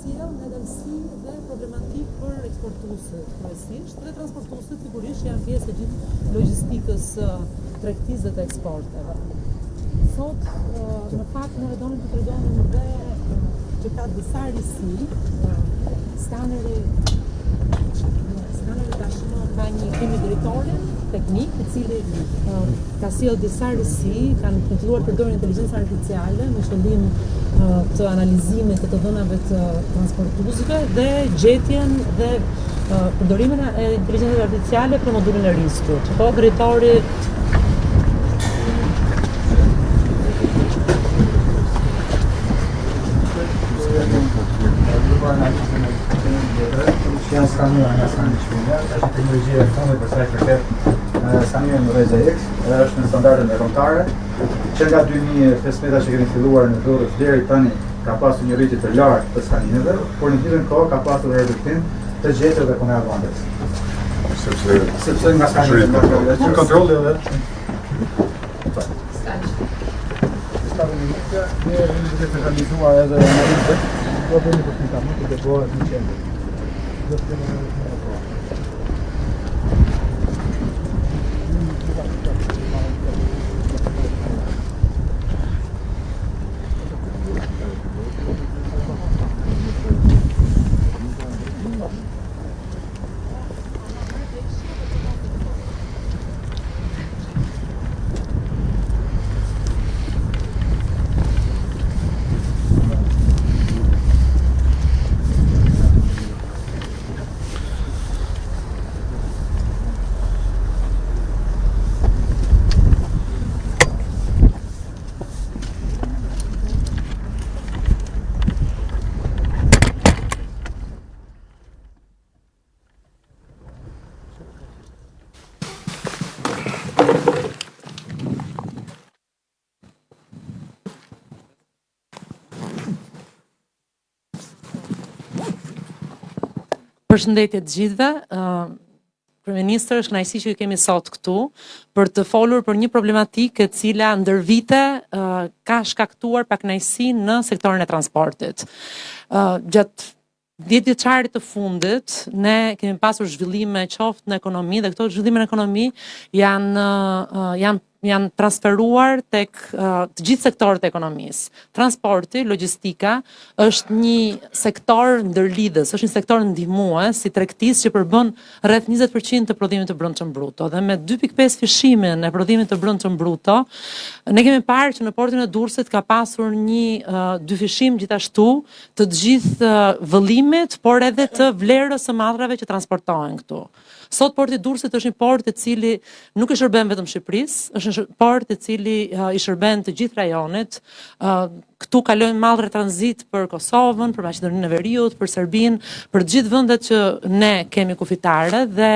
sjell ngadalësi dhe problematik për eksportuesit kryesisht dhe transportuesit sigurisht janë pjesë e gjithë logjistikës tregtisë dhe të eksporteve. Sot në fakt ne donim të tregonim dhe që ka disa risi, skaneri tashmë ka kemi drejtorin teknik i cili ka sjell disa risi, kanë filluar të përdorin inteligjencën artificiale me qëllim të analizimit të dhënave të transportuesve dhe gjetjen dhe përdorimin e inteligjencës artificiale për modulin e riskut. Po drejtori janë skanera nga skani shpinja, është teknologjia e fundit për sa i përket skanimit në Reza X, është në standardet e kombëtare, që nga 2015 që kemi filluar në Durrës deri tani ka pasur një rritje të lartë të skanimeve, por në të njëjtën kohë ka pasur reduktim të gjetjeve dhe kontrabandës. Sepse nga skanimeve që kontrolli edhe ne jemi të realizuar edhe analizë, do të kemi përfitim të bëhet në qendër. Përshëndetje të gjithëve. Kryeministër, është kënaqësi që ju kemi sot këtu për të folur për një problematikë e cila ndër vite ka shkaktuar pakënaqësi në sektorin e transportit. Gjatë 10 vjeçarit të fundit, ne kemi pasur zhvillime qoftë në ekonomi dhe këto zhvillime në ekonomi janë transferuar tek të gjithë sektorët e ekonomisë. Transporti, logjistika është një sektor ndërlidhës, është një sektor ndihmues si tregtisë që përbën rreth 20% të prodhimit të brendshëm bruto dhe me 2.5 fishimin e prodhimit të brendshëm bruto, ne kemi parë që në portin e Durrësit ka pasur një dyfishim gjithashtu të gjithë vëllimit, por edhe të vlerës së madrave që transportohen këtu. Sot porti i Durrësit është një port i cili nuk i shërben vetëm Shqipërisë, është një port i cili i shërben të gjithë rajonit. Këtu kalojnë mallra tranzit për Kosovën, për Maqedoninë e Veriut, për Serbinë, për të gjithë vendet që ne kemi kufitare dhe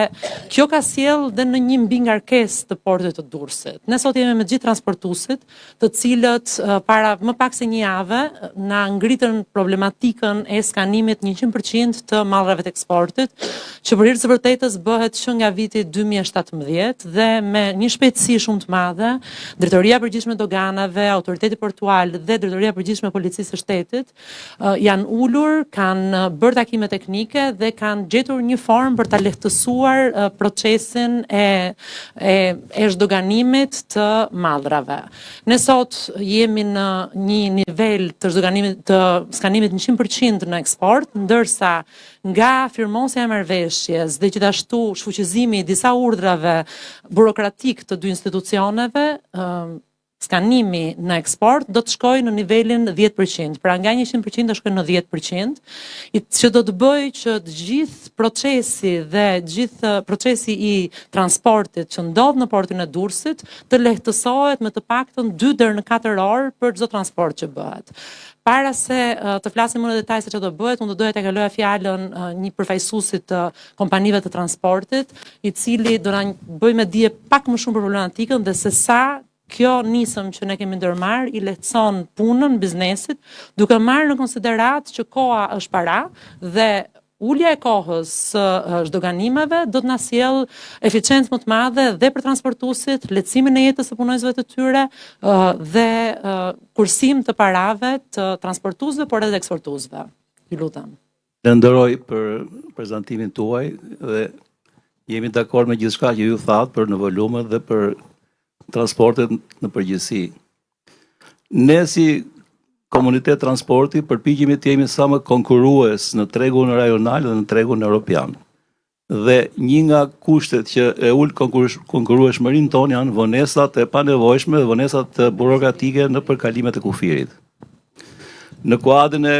kjo ka sjell dhe në një mbingarkesë të portit të Durrësit. Ne sot jemi me gjithë transportuesit, të cilët para më pak se një jave na ngritën problematikën e skanimit 100% të mallrave të eksportit, që për hir të vërtetës bëhet që nga viti 2017 dhe me një shpejtësi shumë të madhe, Drejtoria e Përgjithshme e Doganave, Autoriteti Portual dhe Drejtoria e Përgjithshme e Policisë së Shtetit janë ulur, kanë bërë takime teknike dhe kanë gjetur një formë për ta lehtësuar procesin e zhdoganimit të mallrave. Ne sot jemi në një nivel të zhdoganimit të skanimit 100% në eksport, ndërsa nga firmosja e marrëveshjes dhe gjithashtu shfuqizimi i disa urdhrave burokratik të dy institucioneve, skanimi në eksport do të shkojë në nivelin 10%, pra nga 100% do shkojë në 10%, që do të bëjë që të gjithë procesi dhe gjithë procesi i transportit që ndodh në portin e Durrësit të lehtësohet me të paktën 2 deri në 4 orë për çdo transport që bëhet. Para se të flasim më në detaj se çfarë do bëhet, unë do doja të kaloja fjalën një përfaqësuesit të kompanive të transportit, i cili do na bëjë me dije pak më shumë për problematikën dhe se sa kjo nisëm që ne kemi ndërmarr i lehtëson punën biznesit, duke marrë në konsiderat që koha është para dhe ulja e kohës së zhdoganimeve do të na sjell eficiencë më të madhe dhe për transportuesit, lehtësimin e jetës së punonjësve të tyre dhe kursim të parave të transportuesve por edhe eksportuesve. Ju lutem. Falenderoj për prezantimin tuaj dhe jemi dakord me gjithçka që ju thatë për në volumet dhe për transportet në përgjithësi. Ne si komunitet transporti përpiqemi të jemi sa më konkurrues në tregun rajonal dhe në tregun evropian. Dhe një nga kushtet që e ul konkurrueshmërinë tonë janë vonesat e panevojshme dhe vonesat burokratike në përkalimet e kufirit. Në kuadrin e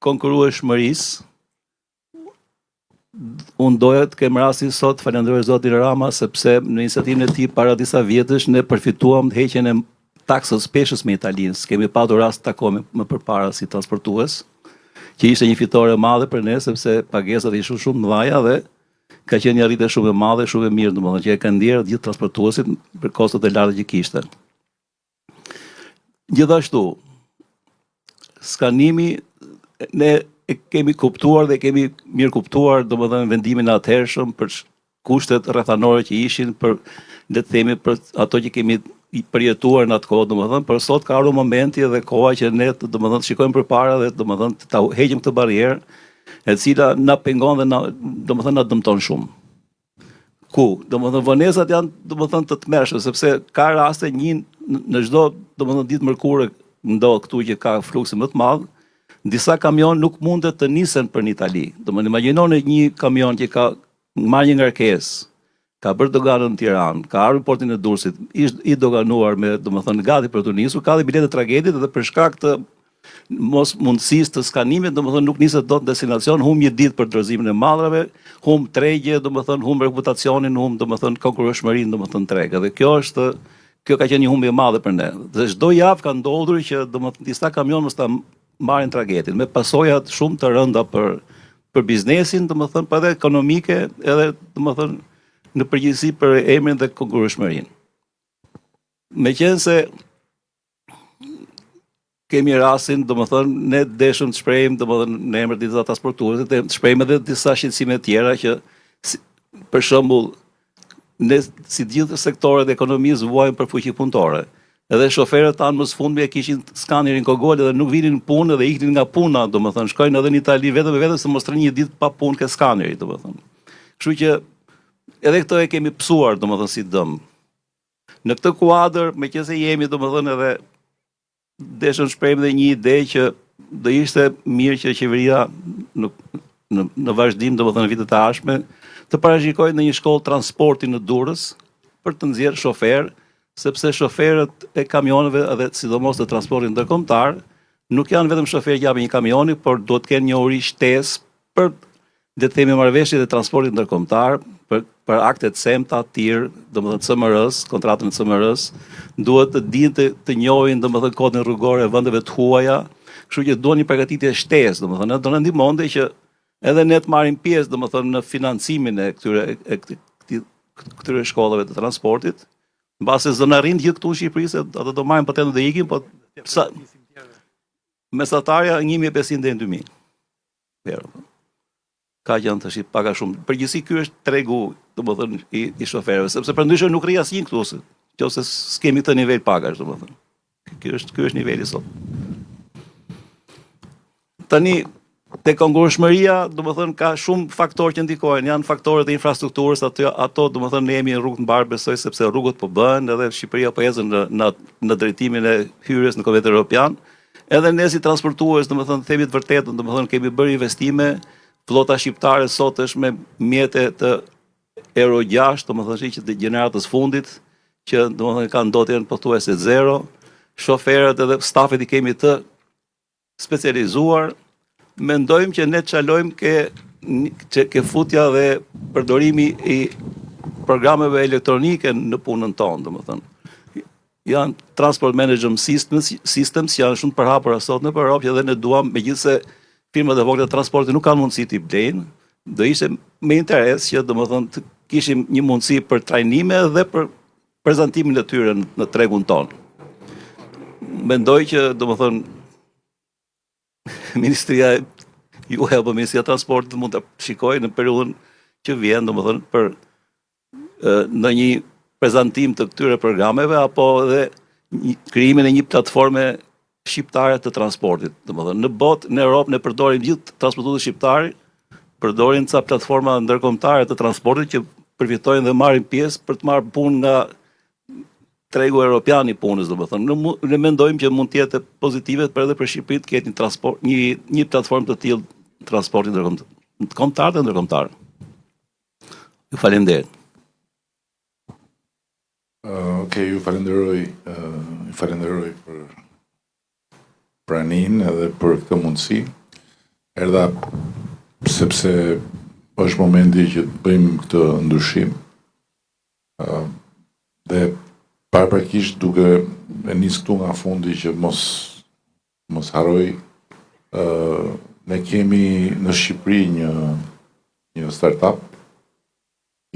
konkurrueshmërisë, unë doja të kem rastin sot falenderoj zotin Rama sepse në iniciativën e tij para disa vjetësh ne përfituam heqjen e taksës peshës me Italinë. Kemi patur rast të takohemi më përpara si transportues, që ishte një fitore e madhe për ne sepse pagesat ishin shumë të mëdha dhe ka qenë një arritje shumë e madhe, shumë e mirë, domethënë që e kanë ndjerë gjithë transportuesit për kostot e larta që kishte. Gjithashtu, skanimi ne e kemi kuptuar dhe kemi mirë kuptuar domethënë vendimin e atëhershëm për kushtet rrethanore që ishin për le të themi për ato që kemi përjetuar në atë kohë domethënë, por sot ka ardhur momenti dhe koha që ne domethënë shikojmë përpara dhe domethënë ta heqim këtë barrierë e cila na pengon dhe domethënë na dëmton shumë. Ku domethënë vonesat janë domethënë të tmerrshme sepse ka raste në çdo domethënë ditë mërkure ndodh këtu që ka flukse më të madh. Disa kamion nuk mundet të nisen për në Itali. Domethënë imagjinoni një kamion që ka marrë një ngarkesë, ka bërë doganën në Tiranë, ka ardhur në portin e Durrësit, i doganuar me domethënë gati për të nisur, ka dhe biletë tragedie dhe për shkak të mos mundësisë të skanimit, domethënë nuk niset dot në destinacion, humb një ditë për dorëzimin e madrave, humb tregje, domethënë humb reputacionin, humb domethënë konkurrueshmërinë domethënë treg. Dhe kjo ka qenë një humbje e madhe për ne. Dhe çdo javë ka ndodhur që domethënë disa kamion mos ta marrin tragedin, me pasojat shumë të rënda për biznesin, domethënë, por edhe ekonomike, edhe domethënë në përgjithësi për emrin dhe konkurrueshmërinë. Meqense kemi rastin, domethënë, ne deshëm të shprehim domethënë në emër të disa transportuesve, të shprehim edhe disa shqetësime tjera që për shembull ne si gjithë sektorët e ekonomisë vuajmë për fuqi punëtore. Edhe shoferët tanë më së fundmi e kishin skanerin kogol dhe nuk vinin në punë dhe iknin nga puna, domethënë, shkojnë edhe në Itali vetëm se mos rrin një ditë pa punë ke skaneri, domethënë. Kështu që edhe këtë e kemi psuar, domethënë, si dëm. Në këtë kuadër, meqense jemi domethënë edhe deshëm shprehim dhe një ide që do ishte mirë që qeveria në vazhdim domethënë në vitet e ardhshme të parashikojë në një shkollë transporti në Durrës për të nxjerrë shofer, sepse shoferët e kamioneve edhe sidomos të transportit ndërkombëtar nuk janë vetëm shoferë që japin një kamioni, por duhet të kenë një uri shtesë për le të themi marrëveshjet e transportit ndërkombëtar, për aktet semta të tjerë, domethënë CMR-s, kontratën e CMR-s, duhet të dinë të njohin domethënë kodin rrugor e vendeve të huaja, kështu që duhet një përgatitje shtesë, domethënë do na ndihmonte që edhe ne të marrim pjesë domethënë në financimin e këtyre shkollave të transportit. Mbase zë në rrinë gjithë këtu në Shqipëri, se ato do marrin patentë dhe ikin, po mesatarja 1500 deri në 2000. Ka që janë të shqip paka shumë. Përgjithësi ky është tregu, domethënë, i shoferëve, sepse përndryshe nuk rri asnjë këtu, nëse s'kemi këtë nivel pagash, domethënë. Ky është niveli sot. Tani te konkurrueshmëria, domethënë ka shumë faktorë që ndikojnë, janë faktorët e infrastrukturës, ato domethënë ne jemi në rrugë të mbarë, besoj sepse rrugët po bëhen, edhe Shqipëria po ecën në drejtimin e hyrjes në Kombëtin Evropian. Edhe ne si transportues, domethënë themi të vërtetën, domethënë kemi bërë investime, flota shqiptare sot është me mjete të Euro 6, domethënë që të gjeneratës fundit, që domethënë kanë ndotjen pothuajse zero, shoferët edhe stafet i kemi të specializuar. Mendojmë që ne çalojmë ke futja dhe përdorimi i programeve elektronike në punën tonë, domethënë. Janë transport management systems që janë shumë përhapura sot në Europë dhe ne duam, megjithëse firmat e vogla të transportit nuk kanë mundësi t'i blejnë, do ishte me interes që domethënë të kishim një mundësi për trajnime dhe për prezantimin e tyre në tregun tonë. Mendoj që domethënë Ministria apo Ministria e Transportit mund të shikojë në periudhën që vjen, domethënë për në një prezantim të këtyre programeve apo edhe krijimin e një platforme shqiptare të transportit. Domethënë në botë, në Europë ne përdorim gjithë transportuesit shqiptarë, përdorin ca platforma ndërkombëtare të transportit që përfitojnë dhe marrin pjesë për të marrë punë nga tregu europian i punës, domethënë. Ne mendojmë që mund të jetë pozitive për edhe për Shqipëri të ketë një transport, një platformë të tillë transporti ndërkombëtar dhe ndërkombëtar. Ju falenderoj. Okej, ju falenderoj për praninë edhe për këtë mundësi. Erdha sepse është momenti që të bëjmë këtë ndryshim. Dhe paraprakisht duke e nis këtu nga fundi që mos haroj, ne kemi në Shqipëri një startup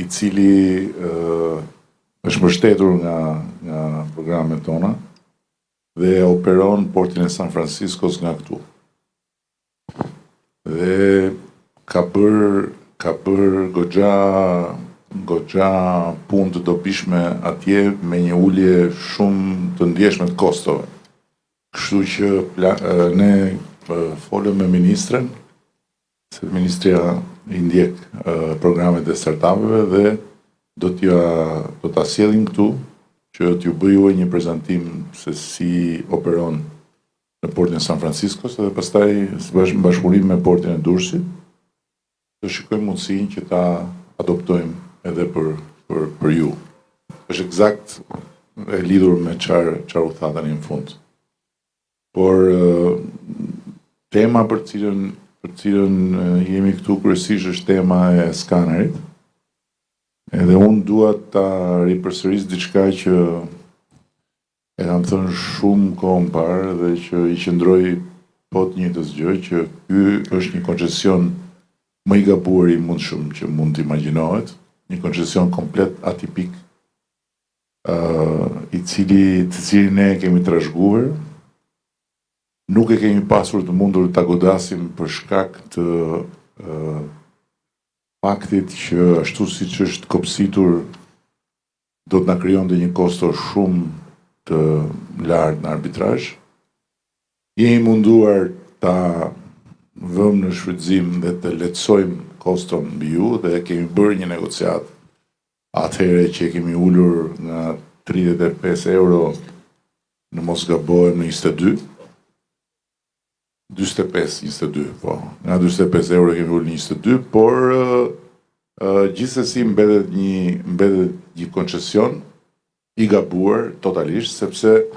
i cili është mbështetur nga programet tona dhe operon portin e San Franciscos nga këtu. Dhe ka bër goxha punë të dobishme atje me një ulje shumë të ndjeshme të kostove. Kështu që ne folëm me ministren, se ministria i ndjek programet e startupeve dhe do ta sjellim këtu që t'ju bëjë një prezantim se si operon në portin e San Franciscos dhe pastaj në bashkëpunim me portin e Durrësit të shikojmë mundësinë që ta adoptojmë edhe për ju. Është eksakt e lidhur me çfarë u tha tani në fund. Por tema për cilën jemi këtu kryesisht është tema e skanerit. Edhe unë dua ta ripërsëris diçka që e kam thënë shumë kohë më parë dhe që i qëndroj po të njëjtës gjë, që ky është një koncesion më i gabuar i mundshëm që mund të imagjinohet, një koncesion komplet atipik, të cilin ne kemi trashëguar, nuk e kemi pasur të mundur ta godasim për shkak të faktit që ashtu siç është kopsitur do të na krijonte një kosto shumë të lartë në arbitrazh. Jemi munduar ta vëmë në shfrytëzim dhe të lehtësojmë koston mbi ju dhe kemi bërë një negociat atëherë që kemi ulur nga 35 euro në mos gabohem në 22, po. Nga 45 euro kemi ulur në 22, por gjithsesi mbetet një koncesion i gabuar totalisht, sepse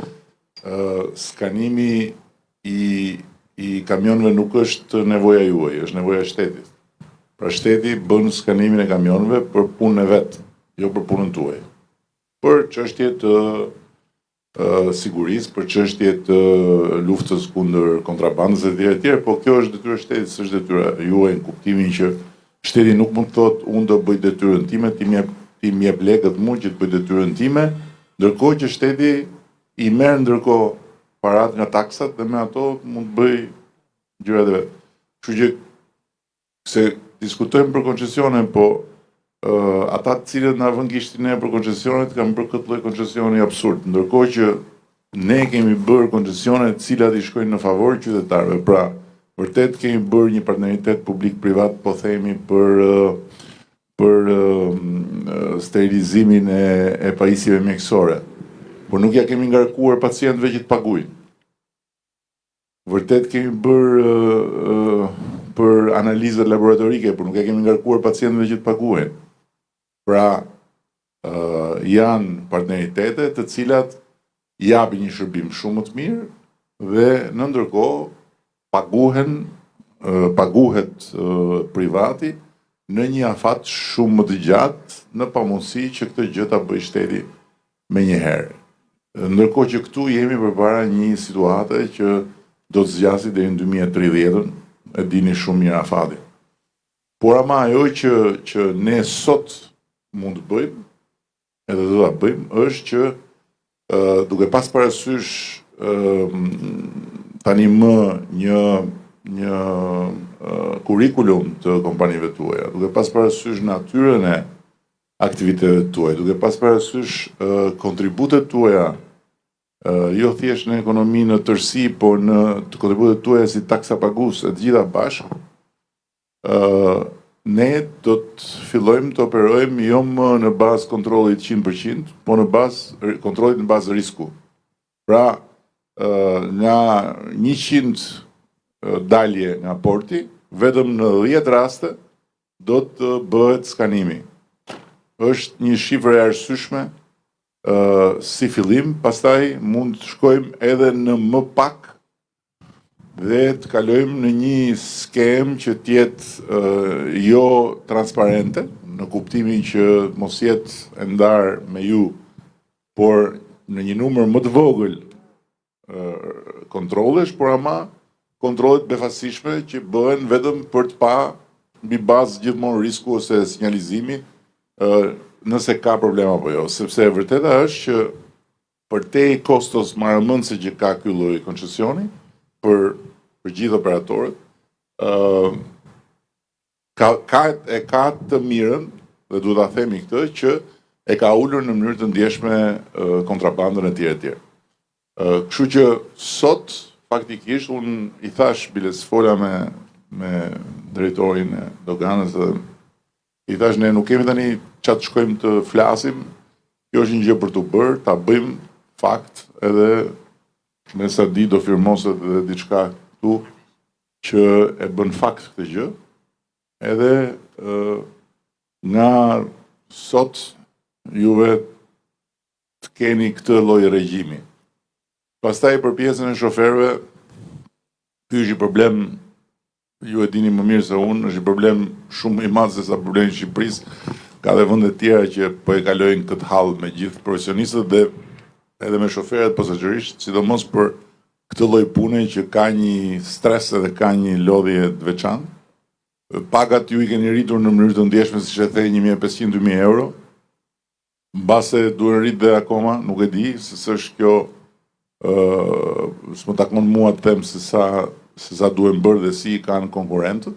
skanimi i kamionëve nuk është nevoja juaj, është nevoja e shtetit. Pra shteti bën skanimin e kamionëve për punën e vet, jo për punën tuaj. Për çështje të sigurisë, për çështje të luftës kundër kontrabandës etj, po kjo është detyra e shtetit, s'është detyra juaj në kuptimin që shteti nuk mund të thotë unë do bëj detyrën time, ti më jep lekët mua që të bëj detyrën time, ndërkohë që shteti i merr ndërkohë parat nga taksat dhe me ato mund të bëj gjërat e vet. Kështu që se diskutojmë për koncesione, po ata të cilët na vën gishtin ne për koncesionet kanë bërë këtë lloj koncesioni absurd, ndërkohë që ne kemi bërë koncesione të cilat i shkojnë në favor qytetarëve. Pra, vërtet kemi bërë një partneritet publik-privat, po themi për sterilizimin e pajisjeve mjekësore, por nuk ja kemi ngarkuar pacientëve që të paguajnë. Vërtet kemi bërë për analizat laboratorike, por nuk ja kemi ngarkuar pacientëve që të paguajnë. Pra, janë partneritete të cilat japin një shërbim shumë më të mirë dhe në ndërkohë paguhet privati në një afat shumë më të gjatë në pamundësi që këtë gjë ta bëjë shteti menjëherë. Ndërkohë që këtu jemi përpara një situate që do të zgjasë deri në 2030-ën, e dini shumë mirë afatin. Por ama ajo që ne sot mund të bëjmë, edhe do ta bëjmë, është që duke pas parasysh tani më një kurikulum të kompanive tuaja, duke pas parasysh natyrën e aktiviteteve tuaja, duke pas parasysh kontributet tuaja jo thjesht në ekonomi në tërësi, po në të kontributet tuaja si taksa pagues e të gjitha bashkë, ne do të fillojmë të operojmë jo më në bazë kontrollit 100%, po në bazë kontrollit në bazë risku. Pra, nga 100 dalje nga porti, vetëm në 10 raste do të bëhet skanimi. Është një shifër e arsyeshme si fillim, pastaj mund të shkojmë edhe në më pak dhe të kalojmë në një skem që tjetë jo transparente, në kuptimin që mos jetë e ndarë me ju, por në një numër më të vogël kontrolesh, por ama kontrollet befasishme që bëhen vetëm për të pa mbi bazë gjithmonë risku ose sinjalizimi nëse ka problema apo jo, sepse e vërteta është që për te i kostos marrëmendse që ka ky lloj koncesioni për gjithë operatorët, ka të mirën, dhe duhet ta themi këtë, që e ka ulur në mënyrë të ndjeshme kontrabandën e tjerë. Kështu që sot faktikisht unë i thash biles fola me drejtorin e doganës dhe i thash ne nuk kemi tani çat shkojmë të flasim, kjo është një gjë për të bërë, ta bëjmë fakt edhe me sa di do firmoset edhe diçka këtu që e bën fakt këtë gjë, edhe nga sot juve të keni këtë lloj regjimi. Pastaj për pjesën e shoferëve, ky është një problem, ju e dini më mirë se unë, është një problem shumë i madh se sa problemi i Shqipërisë. Ka dhe vende tjera që po e kalojnë këtë hall me gjithë profesionistët dhe edhe me shoferët posaçërisht, sidomos për këtë lloj pune që ka një stres edhe ka një lodhje të veçantë. Pagat ju i keni rritur në mënyrë të ndjeshme, siç e the, 1.500-2.000 euro. Mbase duhen rrit dhe akoma, nuk e di se s'është kjo s'më takon mua të them se sa duhen bërë dhe si kanë konkurrentët.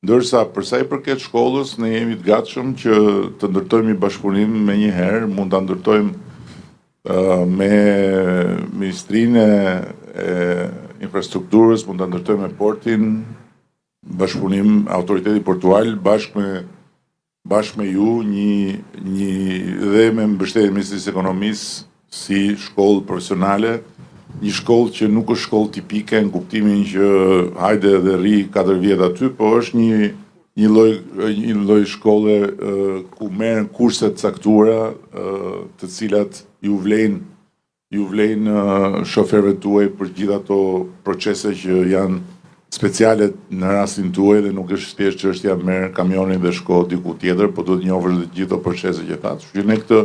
Ndërsa përsa i përket shkollës, ne jemi të gatshëm që të ndërtojmë një bashkëpunim me një herë, mund ta ndërtojmë me Ministrinë e Infrastrukturës, mund ta ndërtojmë me portin, bashkëpunim autoriteti portual bashkë me ju dhe me mbështetjen e Ministrisë së Ekonomisë si shkollë profesionale, një shkollë që nuk është shkollë tipike në kuptimin që hajde dhe rri 4 vjet aty, po është një lloj shkolle ku merren kurse të caktuara, të cilat ju vlejnë shoferëve tuaj për gjithë ato procese që janë speciale në rastin tuaj dhe nuk është thjesht çështja merr kamionin dhe shko diku tjetër, po duhet njohësh të gjithë ato procese që thatë. Kështu që ne këtë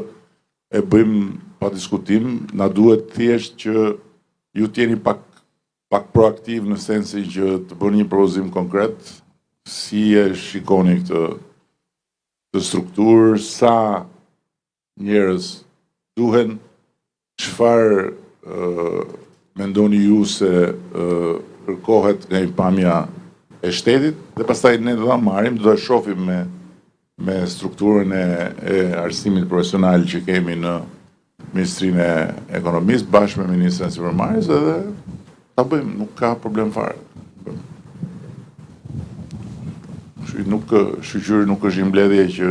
e bëjmë pa diskutim, na duhet thjesht që ju t'jeni pak proaktiv në sensin që të bëni një propozim konkret, si e shikoni këtë strukturë, sa njerëz duhen, çfarë mendoni ju se kërkohet nga pamja e shtetit, dhe pastaj ne do ta marrim, do ta shohim me strukturën e arsimit profesional që kemi në Ministrinë e Ekonomisë bashkë me Ministrën e Sipërmarrjes edhe ta bëjmë, nuk ka problem fare. Shqyqyri nuk është një mbledhje që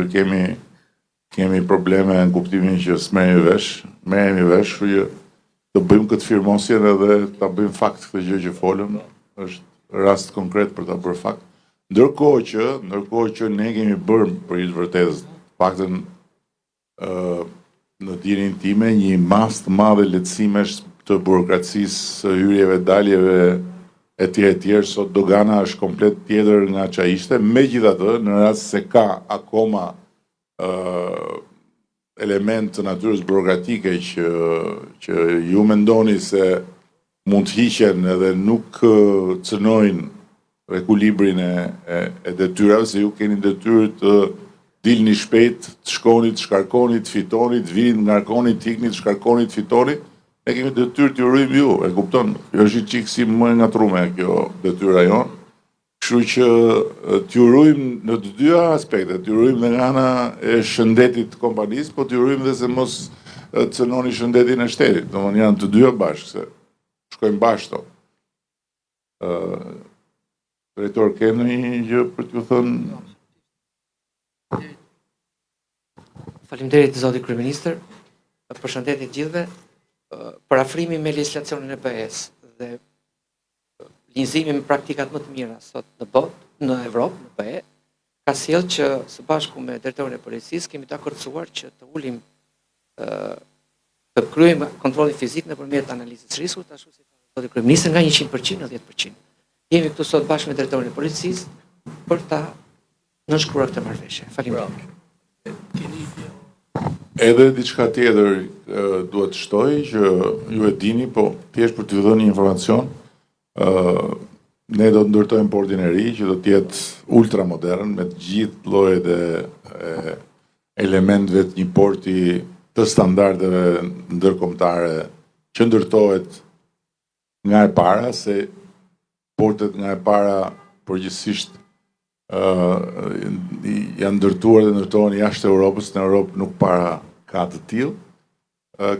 kemi probleme në kuptimin që s'merremi vesh, kështu që të bëjmë këtë firmosjen edhe ta bëjmë fakt këtë gjë që folëm, është rast konkret për ta bërë fakt. Ndërkohë që ne kemi bërë për të vërtetës, paktën në dijenin time, një masë të madhe lehtësimesh të burokracisë, së hyrjeve, daljeve e tjerë, sot dogana është komplet tjetër nga ç'a ishte, megjithatë, në rast se ka akoma element të natyrës burokratike që ju mendoni se mund të hiqen edhe nuk cënojnë ekuilibrin e detyrave, se ju keni detyrë të dilni shpejt, të shkoni, të shkarkoni, të fitoni, të vini, të ngarkoni, të ikni, të shkarkoni, të fitoni, ne kemi detyrë të urojmë ju, e kupton? Kjo është një çik si më ngatrume kjo detyra jonë. Kështu që të urojmë në të dyja aspektet, të urojmë nga ana e shëndetit të kompanisë, po të urojmë dhe se mos cënoni shëndetin e shtetit, domethënë janë të dyja bashkë, se shkojnë bashkë. Drejtor, ke ndonjë gjë për t'ju thënë? Faleminderit zoti kryeministër. Përshëndetje të gjithëve. Parafrimi me legjislacionin e BE-s dhe linjëzimi me praktikat më të mira sot në botë, në Evropë, në BE, ka sjellë që së bashku me drejtorin e policisë kemi të akordsuar që të ulim të kryejmë kontrollin fizik nëpërmjet analizës rrezikut, ashtu si zoti kryeministër, nga 100% në 10%. Jemi këtu sot bashkë me drejtorin e policisë për ta nënshkruar këtë marrëveshje. Faleminderit. Edhe diçka tjetër duhet të shtoj që ju e dini, po thjesht për t'ju dhënë një informacion, ne do të ndërtojmë portin e ri që do të jetë ultramodern me të gjithë llojet e elementëve të një porti të standardeve ndërkombëtare që ndërtohet nga e para, se portet nga e para përgjithsisht janë ndërtuar dhe ndërtohen jashtë Europës, në Europë nuk para ka të tillë.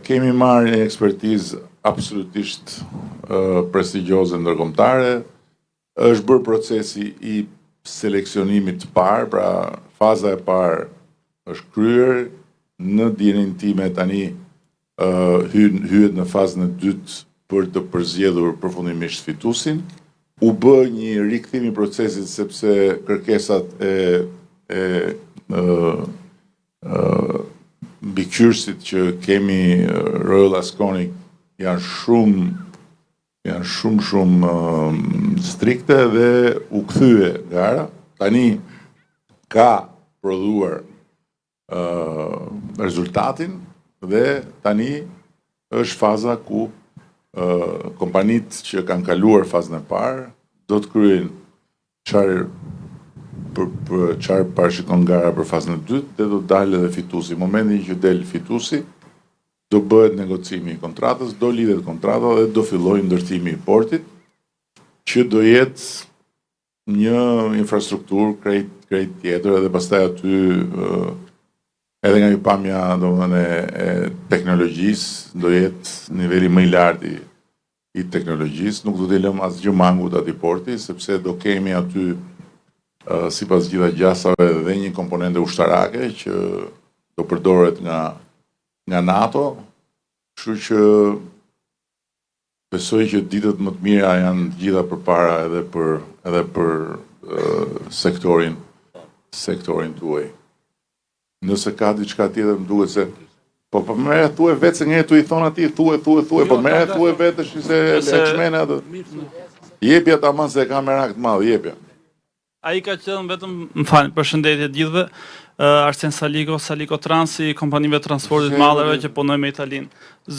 Kemi marrë një ekspertizë absolutisht prestigjioze ndërkombëtare. Është bërë procesi i seleksionimit të parë, pra faza e parë është kryer, në dijenin time tani hyet në fazën e dytë për të përzgjedhur përfundimisht fituesin. U bë një rikthim i procesit sepse kërkesat e mbikëqyrësit që kemi Royal Asconic janë shumë strikte dhe u kthye gara. Tani ka prodhuar rezultatin dhe tani është faza ku kompanitë që kanë kaluar fazën e parë do të kryejnë çfarë parashikon gara për fazën e dytë dhe do të dalë edhe fituesi. Në momentin që del fituesi, do bëhet negocimi i kontratës, do lidhet kontrata dhe do fillojë ndërtimi i portit, që do jetë një infrastrukturë krejt tjetër edhe pastaj aty edhe nga një pamja e teknologjisë, do jetë niveli më i lartë i teknologjisë, nuk do t'i lëm asgjë mangut atij porti, sepse do kemi aty sipas gjitha gjasave dhe një komponente ushtarake që do përdoret nga NATO, kështu që besoj që ditët më të mira janë gjitha përpara edhe për sektorin tuaj. Nëse ka diçka tjetër, më duket se po merre thuaj vetë se njerëzit i thon atij thuaj, po merre thuaj vetë se lexmena atë. Jepja tamam se ka merak të madh, jepja. Ai ka qenë vetëm, më fal, përshëndetje të gjithëve. Arsen Saliko Trans, i kompanive transportit madheve që punojnë me Italinë.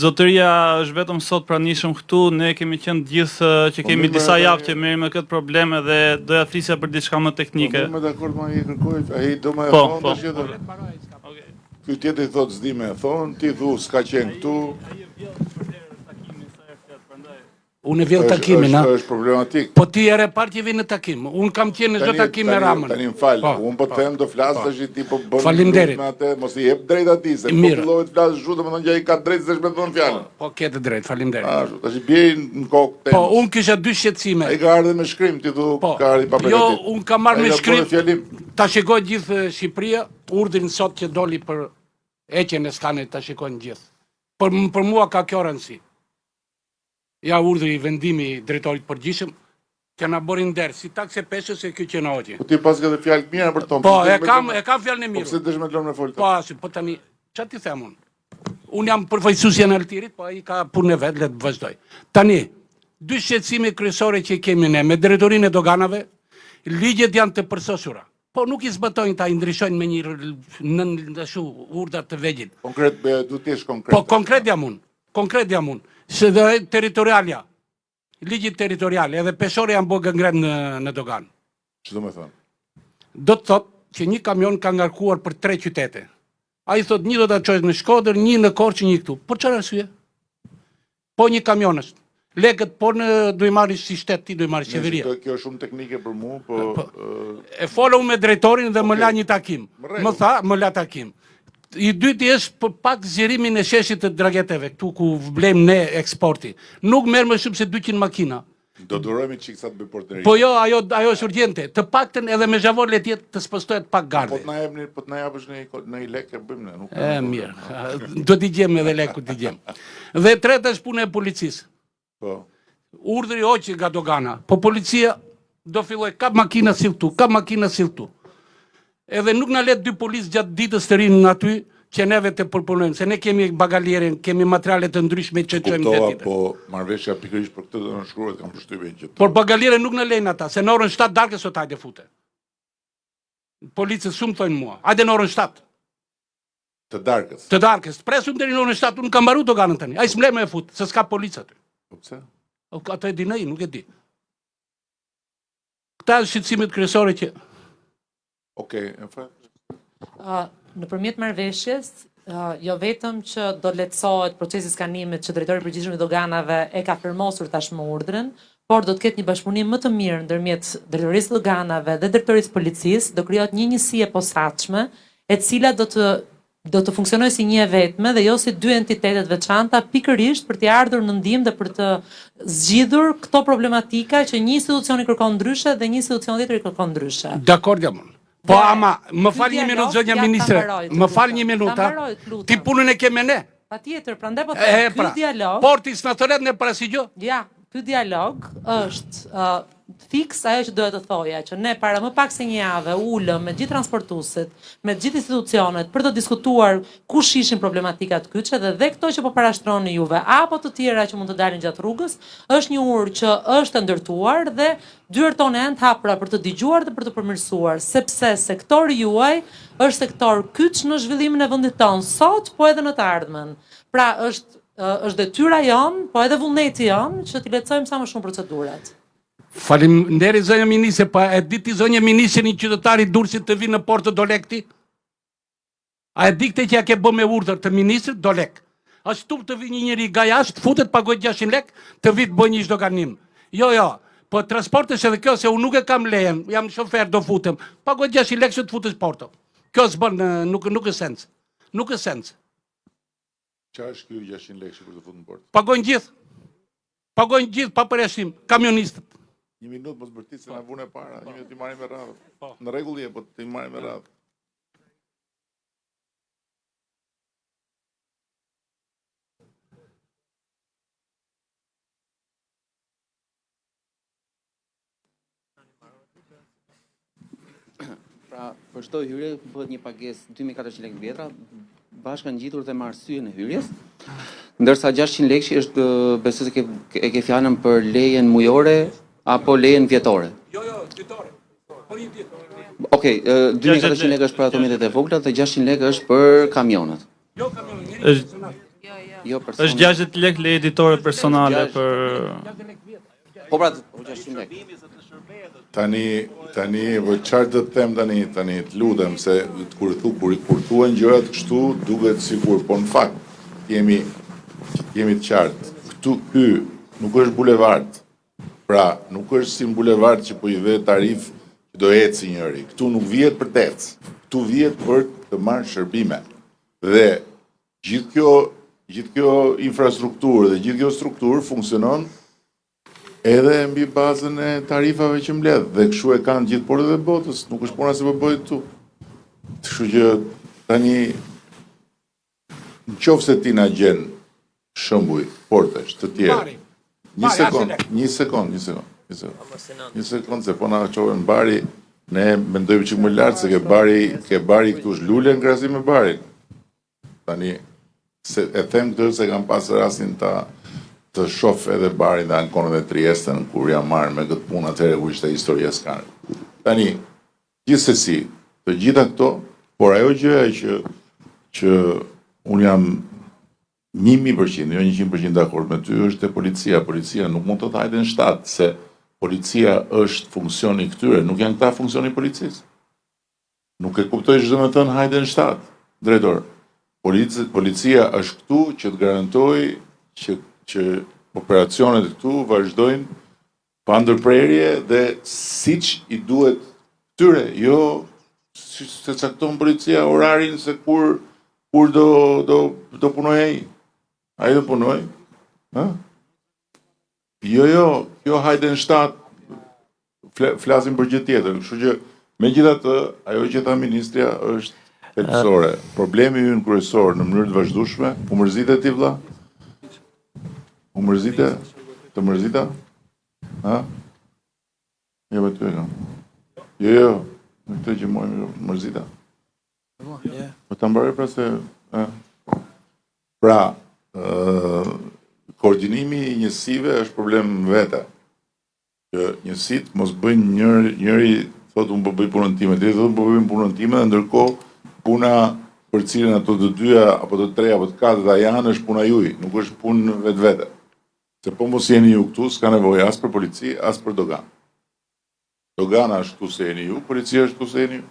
Zotëria është vetëm sot pranishëm këtu, ne kemi qenë gjithë që kemi disa javë që merrem me këtë problem dhe doja flisja për diçka më teknike. Po, më dakord me ai kërkoj, ai do më thonë tash tjetër. Ky tjetri thotë s'di më thon, ti thu s'ka qenë këtu. Unë vjen takimin, ha? Është problematik. Po ti ere parë që vjen në takim. Unë kam qenë në çdo takim me Ramën. Tani më fal, unë po të them do flas tash ti po bën. Faleminderit. Me atë, mos i jep drejt atij, se po fillohet të flas zhut, domethënë që ai ka drejt se s'më thon fjalën. Po ke të drejt, faleminderit. Ashtu, tash bie në kokë tem. Po unë kisha dy shqetësime. Ai ka ardhur me shkrim, ti thu ka ardhur pa përgatitur. Jo, unë kam marrë me shkrim. Ta shikoj gjithë Shqipëria, urdhrin sot që doli për heqjen e skanit, ta shikojnë gjithë. Për mua ka kjo rëndësi. Ja urdhri vendimi drejtorit përgjithshëm që na bëri nder si takse peshë se kjo që na hoqi. Po ti pas ke fjalë të mira për ton. Po e kam fjalën e mirë. Po pse dësh me lëmë në fol? Po tani çfarë ti them unë? Unë jam përfaqësuesja e Altirit, po ai ka punën e vet, le të vazhdoj. Tani dy shqetësime kryesore që kemi ne me drejtorinë e doganave, ligjet janë të përsosura. Po nuk i zbatojnë ta, i ndryshojnë me një urdhra të vegjël. Konkret, duhet të jesh konkret. Po konkret jam unë. Se dhe territorialja, ligjit territorial, edhe peshore janë bërë gëngren në dogan. Që do me thonë? Do të thotë që një kamion ka ngarkuar për 3 qytete. A i thotë një do të qojnë në Shkodër, një në Korçë, një këtu. Por çfarë arsye? Po një kamion është. Legët, por do i marrë si shtet, ti do i marrë qeveria. Kjo është shumë teknike për mu, po... E folë unë me drejtorin dhe më la një takim. Më tha, më la takim. I dyti është për pak zgjerimin e sheshit të dragjeteve, këtu ku blejmë ne eksporti. Nuk merr më shumë se 200 makina. Do durojmë çik sa të bëj porteri. Po jo, ajo është urgjente. Të paktën edhe me javor le të jetë të spostohet pak gardi. Po të na japësh në lek e bëjmë ne, nuk. Mirë. Do t'i gjem edhe leku t'i gjem. Dhe treta është puna e policisë. Po. Urdhri hoqi nga dogana. Po policia do filloj ka makina sill tu, ka makina sill tu. Edhe nuk na let 2 policë gjatë ditës të rinë aty që neve të përpunojmë, se ne kemi bagalierin, kemi materiale të ndryshme që çojmë Kuptova, ditë. po marrveshja pikërisht për këtë do në shkruhet kam përshtypjen që. Por bagalierën nuk na lejnë ata, se në orën 7 darkë sot hajde fute. Policët shumë thonë mua, hajde në orën 7. Të darkës. Të darkës, presum deri në orën 7, unë kam mbaruar doganën tani. Ai s'mle më e fut, se s'ka policë aty. Po pse? Ato e dinoj, nuk e di. Këta janë shqetësimet kryesore që Okej, e fal. Nëpërmjet marrëveshjes, jo vetëm që do lehtësohet procesi i skanimit që drejtori i përgjithshëm i doganave e ka firmosur tashmë urdhrën, por do të ketë një bashkëpunim më të mirë ndërmjet drejtorisë së doganave dhe drejtorisë së policisë, do krijohet një njësi e posaçme, e cila do të funksionojë si një e vetme dhe jo si 2 entitete të veçanta, pikërisht për t'i ardhur në ndihmë dhe për të zgjidhur këto problematika që një institucion i kërkon ndryshe dhe një institucion tjetër i kërkon ndryshe. Dakor jam unë. Po ama, më fal një minutë zonja ministre. Më fal një minutë. Ti punën e kemë ne. Patjetër, prandaj po them, ky dialog. Portis na tholet ne para si gjë. Ja, ky dialog është fiks ajo që duhet të thoja, që ne para më pak se një javë ulëm me gjithë transportuesit, me gjithë institucionet për të diskutuar kush ishin problematikat kyçe dhe këto që po parashtroni juve apo të tjera që mund të dalin gjatë rrugës, është një urë që është ndërtuar dhe dyert tona janë të hapura për të dëgjuar dhe për të përmirësuar, sepse sektori juaj është sektor kyç në zhvillimin e vendit tonë sot, po edhe në të ardhmen. Pra është detyra jon, po edhe vullneti jon që t'i lehtësojmë sa më shumë procedurat. Faleminderit zonja ministre, pa e di ti zonja ministre një qytetari Durrësit të vinë në portë do lek ti? A e di këtë që ja ke bë me urdhër të ministrit do lek? Është tup të vi një njëri nga jashtë, futet pagoj 600 lek, të vit bëj një zhdoganim. Jo, po transportesh edhe kjo se unë nuk e kam lejen, jam shofer do futem. Pagoj 600 lek që të futesh porto. Kjo s'bën nuk e sens. Nuk e sens. Çfarë është ky 600 lekë për të futur në port? Pagojnë gjithë. Pagojnë gjithë pa përjashtim, kamionistët. Një minutë mos bërtit se na vune para, një minutë t'i marrim me radhë. Në rregull je, po t'i marrim me radhë. Pra, për çdo hyrje bëhet një pagesë 2400 lekë vjetra, bashkë ngjitur dhe me arsyeën e hyrjes. Ndërsa 600 lekë është besoj se ke fjalën për lejen mujore apo lejen vjetore? Jo, vjetore. Për një ditë. Okej, 2400 lekë është për automjetet e vogla dhe 600 lekë është për kamionet. Jo kamionet. Jo personale. Është 60 lekë leje editore personale për Po pra, 600 lekë. Tani, po çfarë të them tani të lutem se kur thuan gjërat kështu duket sikur, po në fakt jemi të qartë. Ky nuk është bulevard. Pra, nuk është si në bulevard që po i dhe tarif që do eci njëri. Këtu nuk vihet për të ecë. Këtu vihet për të marrë shërbime. Dhe gjithë kjo infrastrukturë dhe gjithë kjo strukturë funksionon edhe mbi bazën e tarifave që mbledh. Dhe kështu e kanë gjithë portet e botës. Nuk është puna se po bëhet këtu. Kështu që tani nëse ti na gjen shembuj portesh të tjerë. Një sekond, se po na qohen bari, ne mendojmë që më lartë se ke bari këtu është lule në krahasim me barin. Tani, e them këtë se kam pas rastin të shoh edhe barin dhe ankonën e Triestën, kur jam marrë me këtë punë atëherë ku ishte historia skane. Tani, gjithsesi, të gjitha këto, por ajo gjëja që unë jam 1000%, jo 100% dakord me ty, është e policia. Policia nuk mund të hajde në shtat, se policia është funksioni këtyre, nuk janë këta funksioni policisë. Nuk e kuptoj çdo më thënë hajde në shtat, drejtor. Policia është këtu që të garantoj që operacionet këtu vazhdojnë pa ndërprerje dhe siç i duhet këtyre, jo se cakton policia orarin se kur Kur do punoj ai? Ai do punoj? Ha? Jo, kjo hajde në shtat, flasim për gjë tjetër. Kështu që megjithatë, ajo që tha ministrja është thelbësore. Problemi ynë kryesor në mënyrë të vazhdueshme, u mërzitet ti vëlla? U mërzite? Të mërzita? Ha? Jo, ty no. Jo, në këtë që mërzita. Po ta mbaroj pra se koordinimi i njësive është problem vete. Që njësit mos bëjnë njëri thotë unë po bëj punën time, tjetri thotë po bëjmë punën time, dhe ndërkohë puna për cilën ato të dyja apo të treja apo të katërt janë është puna juaj, nuk është punë vetvete. Se po mos jeni ju këtu, s'ka nevojë as për polici, as për dogan. Dogana është këtu se jeni ju, policia është këtu se jeni ju.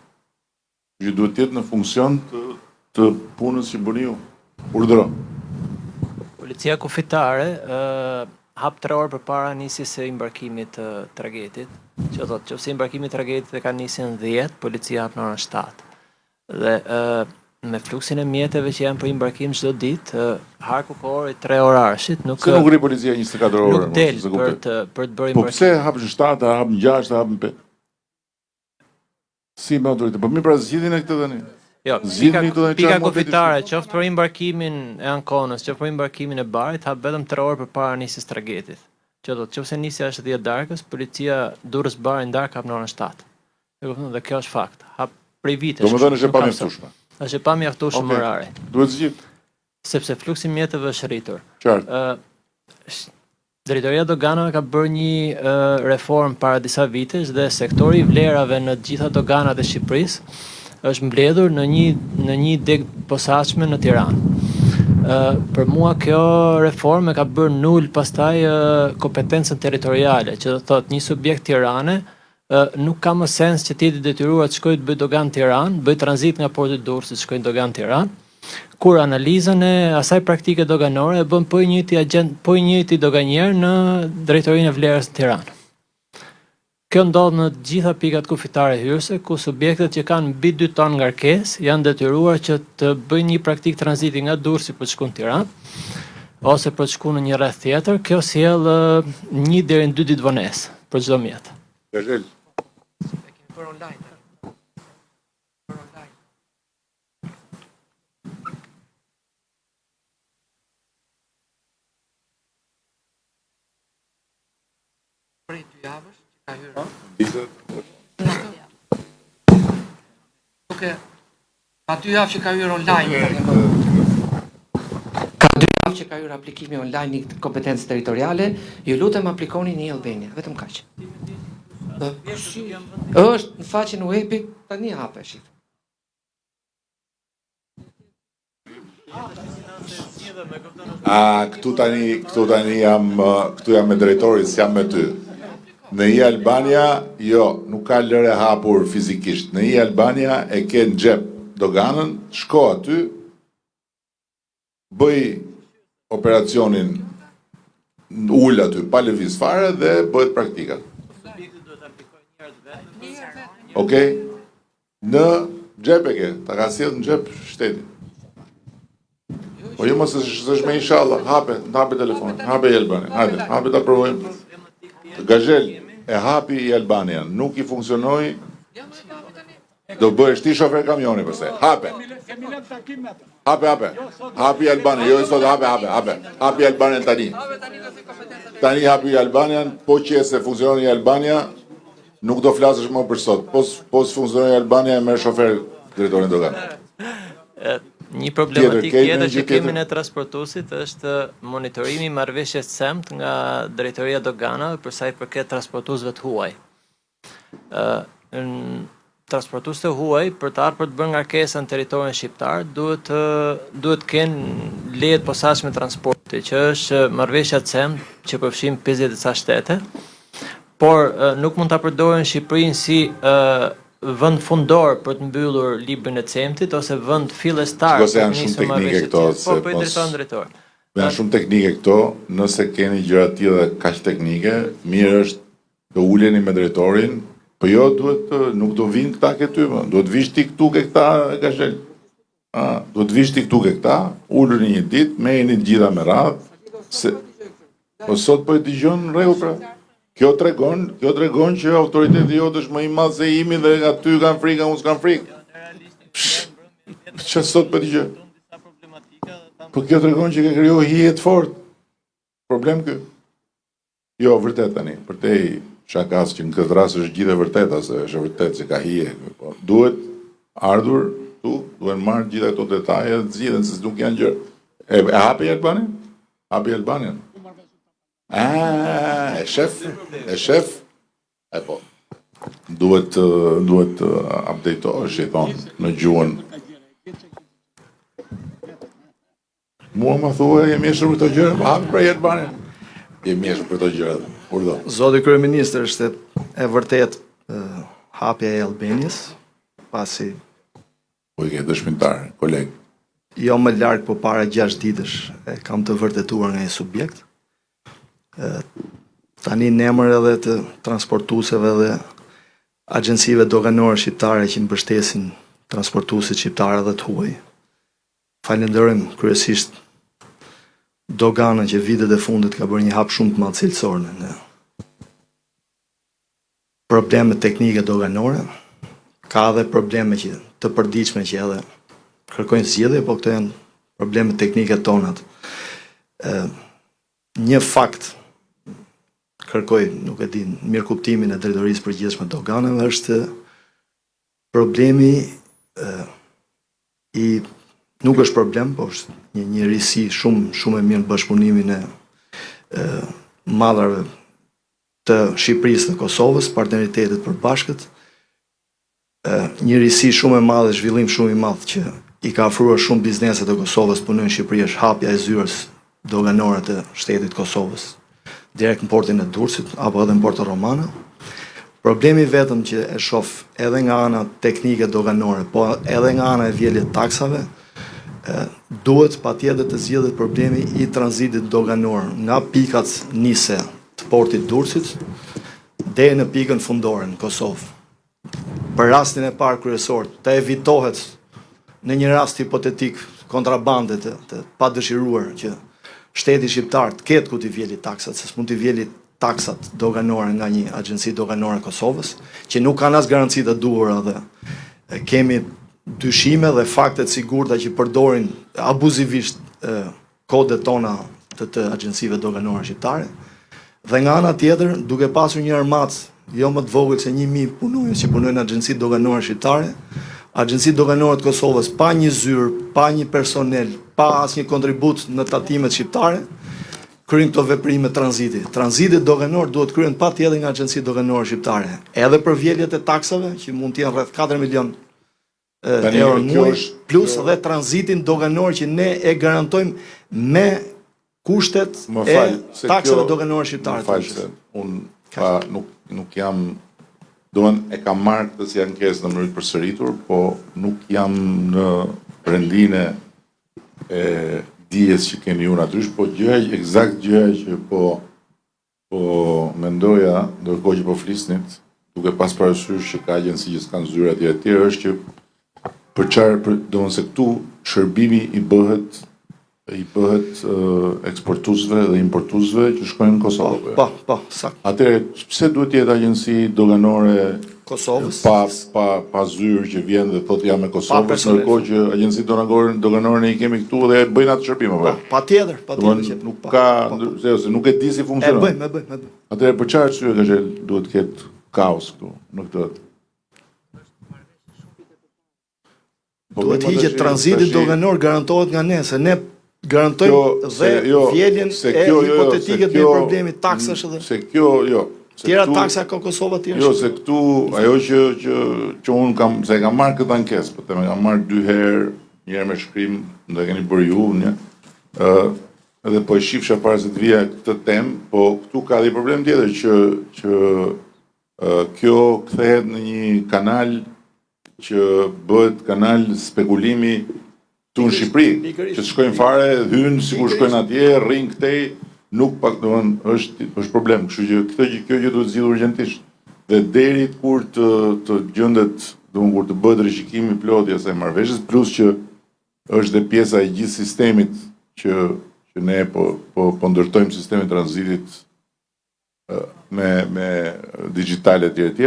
Që duhet të jetë në funksion të punës që bëni ju. Urdhëro. Policia kufitare hap 3 orë përpara nisjes së embarkimit të tragedit. Që thotë, nëse embarkimi i tragedit e ka nisën 10, policia hap në orën 7. Dhe me fluksin e mjeteve që janë për embarkim çdo ditë, harku kohori 3 orarshit nuk Se nuk rri policia 24 orë. Nuk del për të bërë embarkim. Po pse hapën 7, hapën 6, hapën 5? Si me autoritet? Po mirë pra zgjidhin e këtë tani. Jo, pika kufitare, qoftë për embarkimin e Ankonës, qoftë për embarkimin e Barit, hap vetëm 3 orë përpara nisjes tragedit. Që do të qoftë se nisja është 10 darkës, policia Durrës Bari ndark hap në orën 7. Dhe kjo është fakt. Hap prej vitesh. Domethënë është e pamjaftueshme. Është e pamjaftueshme orari. Duhet zgjidh. Sepse fluksi i mjeteve është rritur. Qartë. Drejtoria Doganave ka bërë një reformë para disa vitesh dhe sektori i vlerave në të gjitha doganat e Shqipërisë është mbledhur në një deg posaçme në Tiranë. Për mua kjo reformë ka bërë nul pastaj kompetencën territoriale, që do të thotë një subjekt Tirane nuk ka më sens që ti të detyruar të shkojë të bëj dogan në Tiranë, bëj tranzit nga porti i Durrësit të shkojë në dogan në Tiranë, kur analizën e asaj praktike doganore e bën po i njëjti doganier në drejtorinë e vlerës në Tiranë. Kjo ndodh në të gjitha pikat kufitare hyrëse, ku subjektet që kanë mbi 2 ton ngarkesë janë detyruar që të bëjnë një praktik tranziti nga Durrësi për të shkuar në Tiranë, ose për të shkuar në një rreth tjetër. Kjo sjell 1 deri në 2 ditë vonesë për çdo mjet. Gazhel. Për online. Prej 2 javësh ka hyrë. Ka 2 javë që ka hyrë online. Ka 2 javë që ka hyrë aplikimi online i kompetencës territoriale, ju lutem aplikoni në Albania, vetëm kaq. Është në faqen webit tani hapesh. Këtu jam me drejtori, s'jam me ty. Në Albania, jo, nuk ka lëre hapur fizikisht. Në Albania e ke në xhep doganën, shko aty, bëj operacionin ull aty, pa lëviz fare dhe bëhet praktika. Okej? Në xhep e ke, ta ka sjellë në xhep shteti. Po jo mos është me inshallah, hape telefonin, hape i Albania, hape ta provojmë. Gazhel, e hapi i Albania, nuk i funksionoi, do bëhesh ti shofer kamioni përse. Hape. Hapi i Albania, jo sot hape. Hapi i Albania tani. Tani hapi i Albania, po që se funksionon i Albania, nuk do flasësh më për sot. Po s'funksionon i Albania e merr shofer drejtorin dogan. Një problematik tjetër që kemi në transportuesit është monitorimi i marrëveshjes semt nga Drejtoria Doganave për sa i përket transportuesve të huaj. Transportuesit e huaj për të ardhur për të bërë ngarkesa në territorin shqiptar duhet kenë leje të posaçme transporti, që është marrëveshja semt që përfshin 50 disa shtete, por nuk mund ta përdoren Shqipërinë si vend fundor për të mbyllur librin e cemtit ose vend fillestar për të nisur marrëveshje. Janë shumë teknike këto, nëse keni gjëra të tilla kaq teknike, mirë është të uleni me drejtorin, po jo nuk do vinë këta ke ty, duhet vish ti këtu ke këta Gazhel. Duhet vish ti këtu ke këta, ullur një ditë, me e një gjitha me radhë, po sot po e dëgjon rregull pra. Kjo tregon që autoriteti jot është më i madh se imi dhe aty kanë frikë, unë s'kam frikë. Që sot po e dëgjoj. Po kjo tregon që ke kriju hije të fortë. Problem kë. Jo, vërtet tani, për te shakas që në këtë rast është gjithë e vërteta, se është vërtet që ka hije. Po, duhet ardhur tu, duhet marrë gjitha këto detaje të zgjidhen, se nuk janë gjë. E hapi Albanian? Hapi Albanian. E shef. E po. Duhet update-ohesh, i thonë, në gjuhën. Mua më thua, jem mjeshur për të gjëra, më hapi pra Albanian. Jem mjeshur për të gjëra. Urdo. Zoti Kryeministër, është e vërtet hapja e Albanias, pasi Po i ke dëshmitar, koleg. jo më larg, po para 6 ditësh e kam të vërtetuar nga një subjekt. Tani në emër edhe të transportuesve dhe agjencive doganore shqiptare që mbështesin transportuesit shqiptarë dhe të huaj. Falenderojm kryesisht doganën që vitet e fundit ka bërë një hap shumë të madh cilësor në probleme teknike doganore. Ka edhe probleme që të përditshme që edhe kërkojnë zgjedhje, po këto janë probleme teknike tonat. Një fakt kërkoj, nuk e di, mirë kuptimin e drejtorisë përgjithshme të doganave, është problemi nuk është problem, po është një risi shumë e mirë në bashkëpunimin e madhrave të Shqipërisë dhe Kosovës, partneritetet përbashkët, një risi shumë e madhe, zhvillim shumë i madh që i ka ofruar shumë bizneset e Kosovës punojnë në Shqipëri, është hapja e zyrës doganore të shtetit Kosovës direkt në portin e Durrësit apo edhe në portin Romana. Problemi vetëm që e shoh edhe nga ana teknike doganore, po edhe nga ana e vjeljet taksave, duhet patjetër të zgjidhet problemi i tranzitit doganor nga pikat nise të portit Durrësit deri në pikën fundore në Kosovë. Për rastin e parë kryesor, të evitohet në një rast hipotetik kontrabande të padëshiruar që shteti shqiptar të ketë ku t'i vjeli taksat, se s'mund t'i vjeli taksat doganore nga një agjenci doganore Kosovës, që nuk kanë as garanci të duhura dhe kemi dyshime dhe faktet sigurta që përdorin abuzivisht kodet tona të agjencive doganore shqiptare. Dhe nga ana tjetër, duke pasur një armatë jo më të vogël se 1000 punonjës që punojnë në agjenci doganore shqiptare, agjenci doganore të Kosovës pa një zyrë, pa një personel, pa asnjë kontribut në tatimet shqiptare, kryen këto veprime tranziti. Tranziti doganor duhet kryen patjetër nga agjenci doganore shqiptare, edhe për vjeljet e taksave, që mund të jenë rreth 4 milion euro në muaj, plus edhe tranzitin doganor që ne e garantojmë me kushtet e taksave doganore shqiptare. Më falë se unë nuk jam, e kam marrë këtë si ankesë në mënyrë të përsëritur, po nuk jam në rendine e dijes që keni ju natyrisht, po eksakt gjëja që po mendoja, ndërkohë që po flisnit, duke pas parasysh që ka agjenci që s'kanë zyrë atje e tjerë, është që domethënë se këtu shërbimi i bëhet eksportuesve dhe importuesve që shkojnë në Kosovë. Po, sakt. Atëherë, pse duhet jetë agjenci doganore Kosovës pa zyrë që vjen dhe thotë jam me Kosovës, ndërkohë që agjenci doganore ne i kemi këtu dhe bëjnë atë shërbim apo? Patjetër që nuk ka, ose nuk e di si funksionon. E bëjmë. Atëherë për çfarë arsye që duhet të ketë kaos këtu në këtë? Duhet hiqet tranziti doganor garantohet nga ne, se ne garantojmë dhe vjeljen e hipotetike të problemit taksash edhe. Se kjo, tjera taksa ka Kosova tjera. Jo, se këtu, ajo që unë kam, se e kam marrë këtë ankesë, po me kam marrë 2 herë, një herë me shkrim, ndë e keni bërë ju, edhe po e shifsha para se të vija këtë temë, po këtu ka dhe problem tjetër që kjo kthehet në një kanal që bëhet kanal spekulimi tu në Shqipëri, që shkojnë fare, hynë, sikur shkojnë atje, rrinë këtej, nuk pak është problem, kështu që kjo gjë duhet zgjidhur urgjentisht. Dhe deri kur të gjendet, kur të bëhet rishikimi plot i asaj marrëveshjes, plus që është dhe pjesa e gjithë sistemit që ne po ndërtojmë sistemin e tranzitit me digitale etj.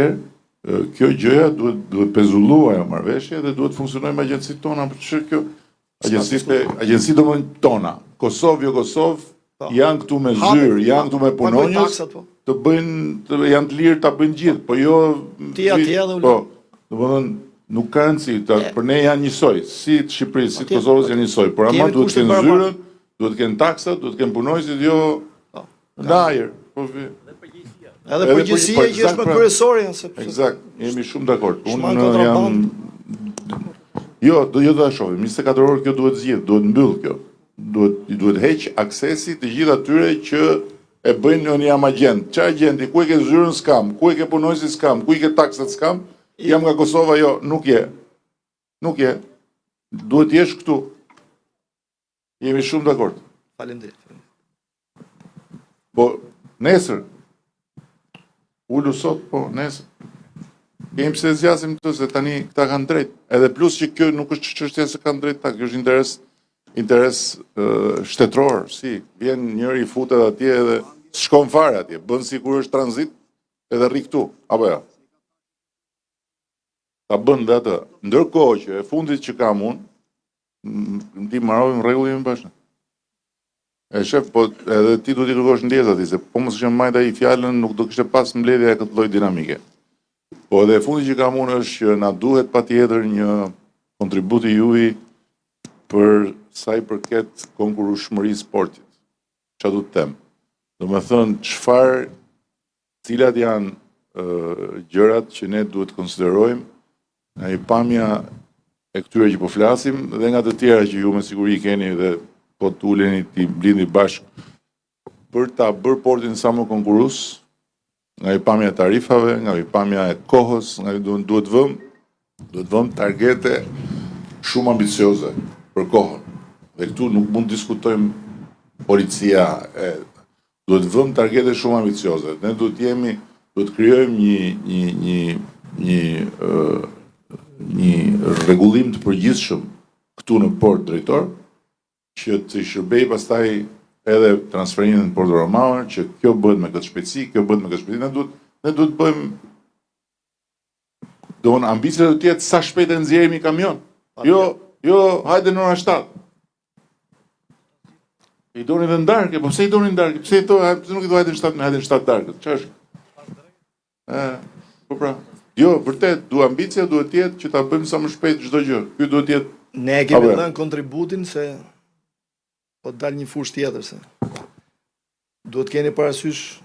Kjo gjëja duhet pezulluar ajo marrëveshje dhe duhet funksionojë me agjencitë tona, për çfarë kjo agjencitë domethënë tona. Kosovë, jo Kosovë, janë këtu me zyrë, janë këtu me punonjës, të bëjnë, janë të lirë ta bëjnë gjithë, po jo ti atje dhe po, domethënë nuk ka rëndësi, për ne janë njësoj, si të Shqipërisë, si të Kosovës janë njësoj, por ama duhet të kenë zyrën, duhet të kenë taksat, duhet të kenë punonjësit, jo ndajër. Edhe përgjithësia që është më kryesore. Eksakt, jemi shumë dakord. Unë jam Jo, do ta shohim. 24 orë kjo duhet zgjidh, duhet mbyll kjo. Duhet heq aksesi të gjithë atyre që e bëjnë unë jam agent. Çfarë agenti? Ku e ke zyrën skam? Ku e ke punonjësin skam? Ku i ke taksat skam? Jam nga Kosova, jo, nuk je. Nuk je. Duhet jesh këtu. Jemi shumë dakord. Faleminderit. Po, nesër ulu sot, po, nesër. Kemi pse zgjasim këtu, se tani këta kanë drejt. Edhe plus që kjo nuk është çështja se kanë drejt ta, kjo është interes shtetëror, si. Vjen njëri futet atje edhe shkon fare atje, bën sikur është tranzit edhe rri këtu, apo jo. Ta bën dhe atë. Ndërkohë që e fundit që kam unë, ti marrovim rregullin bashkë. E shef, po edhe ti duhet i kërkosh ndjesë ati, se po mos kështë majta i fjallën, nuk do kështë pas mbledhja e këtë lloj dinamike. Po edhe fundi që kam unë është që na duhet patjetër një kontributi juaj për sa i përket konkurrueshmërisë sportit. Çfarë do të them? Domethënë çfarë, cilat janë gjërat që ne duhet të konsiderojmë nga i pamja e këtyre që po flasim dhe nga të tjera që ju me siguri keni dhe po të uleni ti blini bashkë për ta bërë portin sa më konkurrues, nga i pamja e tarifave, nga i pamja e kohës, nga duhet vëm targete shumë ambicioze për kohën. Dhe këtu nuk mund të diskutojmë policia, duhet vëm targete shumë ambicioze. Ne duhet krijojmë një rregullim të përgjithshëm këtu në port drejtor, që të shërbej pastaj edhe transferimin në Port Romauer, që kjo bëhet me këtë shpejtësi, kjo bëhet me këtë shpejtësi. Ne duhet bëjmë, domthonë ambicia do të jetë sa shpejt e nxjerrim kamion. Jo, hajde në ora 7. I doni dhe ndarkë, po pse i doni ndarkë? Pse nuk i do hajde në 7, hajde në 7 darkë? Çfarë është? Po pra. Jo, vërtet, ambicia duhet të jetë që ta bëjmë sa më shpejt çdo gjë. Ky duhet të jetë. Ne kemi dhënë kontributin se po të dalë një fushë tjetër se duhet keni parasysh,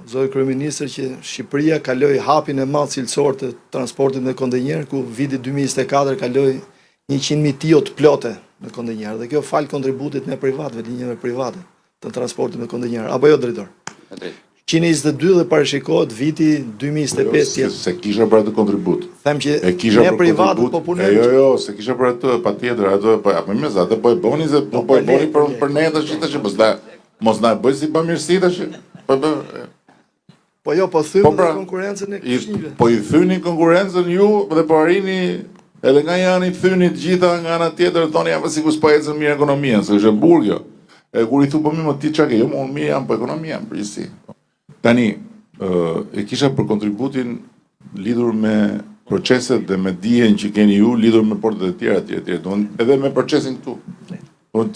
zoti kryeministër, që Shqipëria kaloi hapin e madh cilësor të transportit me kondenjer, ku viti 2024 kaloi 100.000 tio të plote me kondenjer, dhe kjo fal kontributit me privatëve, linjave private të transportit me kondenjer, apo jo drejtor? 122 dhe parashikohet viti 2025 tjetër. Se kisha për atë kontribut. Them që ne privatët po punojmë. Jo, se kisha për atë, patjetër, atë po e bëni se po e bëni për ne tash, mos na bëj si bamirësi tash. Po jo, po thymë konkurrencën e kushinjve. Po i thyni konkurrencën ju dhe po arrini edhe nga janë i thyni të gjitha nga ana tjetër, thoni ja sikur s'po ecën mirë ekonomia, se është e burr kjo. Kur i thu po më ti çka ke, jo unë mirë jam po ekonomia në përgjithësi. Tani, e kisha për kontributin lidhur me proceset dhe me dijen që keni ju, lidhur me portet e tjera, edhe me procesin këtu.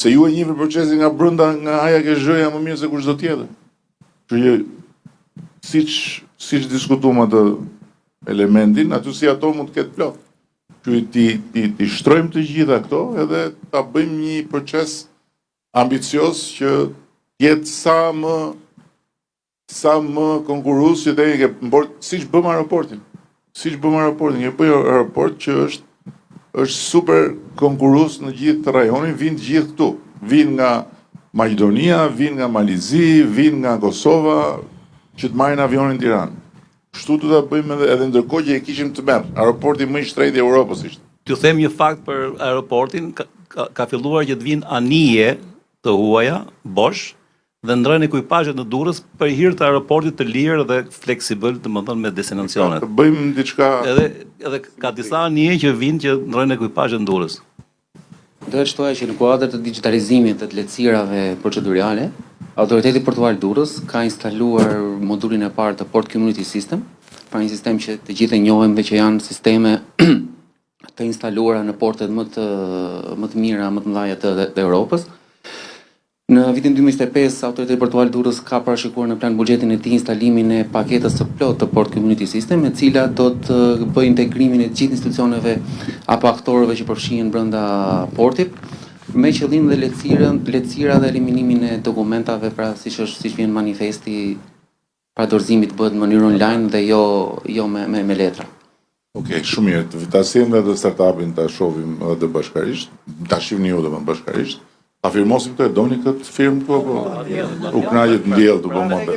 Se ju e njihni procesin nga brenda, nga haja ke zhëja më mirë se kushdo tjetër. Që siç diskutuam atë elementin, aty si ato mund të ketë plot. Që ti shtrojmë të gjitha këto edhe ta bëjmë një proces ambicios që jetë sa më konkurrues që deri siç bëm aeroportin. Siç bëm aeroportin, një aeroport që është super konkurrues në gjithë rajonin, vinë të gjithë këtu. Vinë nga Maqedonia, vinë nga Malizi, vinë nga Kosova, që të marrin avionin në Tiranë. Kështu do ta bëjmë edhe ndërkohë që e kishim të merr. Aeroporti më i shtrenjtë i Evropës ishte. T'ju them një fakt për aeroportin, ka filluar që të vinë anije të huaja, Bosch, dhe ndrojnë ekuipazhet në Durrës për hir të aeroportit të lirë dhe fleksibël, domethënë me destinacionet. Bëjmë diçka. Edhe ka disa anije që vinë që ndrojnë ekuipazhet në Durrës. Dohet shtoja që në kuadër të digitalizimit të lehtësirave procedurale, Autoriteti Portuar Durrës ka instaluar modulin e parë të Port Community System, pra një sistem që të gjithë e njohim dhe që janë sisteme të instaluara në portet më të mira, më të mëdha të Europës. Në vitin 2025, Autoriteti Portuar Durrës ka parashikuar në plan buxhetin e tij instalimin e paketës së plotë të Port Community System, e cila do të bëjë integrimin e gjithë institucioneve apo aktorëve që përfshihen brenda portit, me qëllim dhe lehtësira dhe eliminimin e dokumentave, pra siç vjen manifesti, pra dorëzimi të bëhet në mënyrë online dhe jo me letra. Okej, shumë mirë. Të vitasin dhe startupin ta shohim edhe bashkarisht, ta shihni ju edhe bashkarisht. Ta firmosim këtë, e doni këtë firmë këtu apo? U kënaqet ndjell të bëjmë atë.